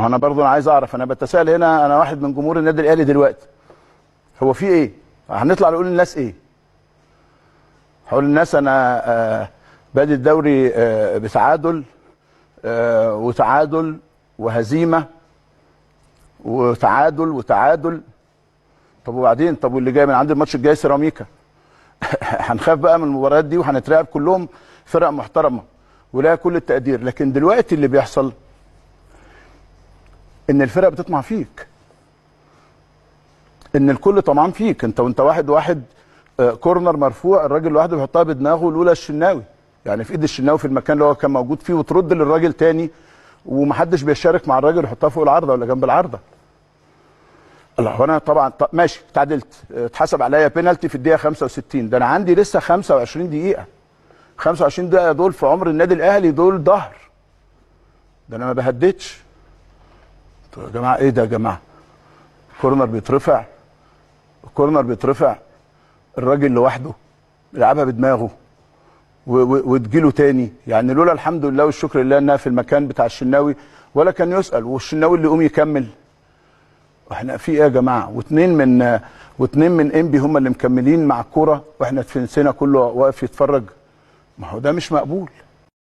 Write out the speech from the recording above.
انا برضو عايز اعرف، انا بتساءل هنا، انا واحد من جمهور النادي الاهلي دلوقتي، هو في ايه؟ هنطلع نقول للناس ايه؟ هقول للناس انا بادئ الدوري بتعادل وتعادل وهزيمه وتعادل. طب وبعدين؟ طب واللي جاي من عند الماتش الجاي سيراميكا هنخاف بقى من المباريات دي وهنترعب؟ كلهم فرق محترمه ولها كل التقدير، لكن دلوقتي اللي بيحصل ان الفرق بتطمع فيك، ان الكل طمعان فيك انت، وانت واحد كورنر مرفوع الراجل لوحده بيحطها بدماغه الاولى الشناوي، يعني في ايد الشناوي في المكان اللي هو كان موجود فيه، وترد للراجل تاني ومحدش بيشارك مع الراجل يحطها فوق العارضه ولا جنب العارضه. الله، هو انا طبعا ماشي تعادلت، اتحسب عليا بينالتي في الدقيقه 65، ده انا عندي لسه 25 دقيقه. 25 دقيقه دول في عمر النادي الاهلي دول ظهر، ده انا ما بهددش. طب يا جماعه ايه ده يا جماعه؟ كورنر بيترفع الراجل لوحده يلعبها بدماغه وتجيله تاني، يعني لولا الحمد لله والشكر لله انها في المكان بتاع الشناوي ولا كان يسأل، والشناوي اللي يقوم يكمل. احنا في ايه يا جماعه؟ واثنين من انبي هم اللي مكملين مع الكوره واحنا في نسينا كله واقف يتفرج. ما هو ده مش مقبول.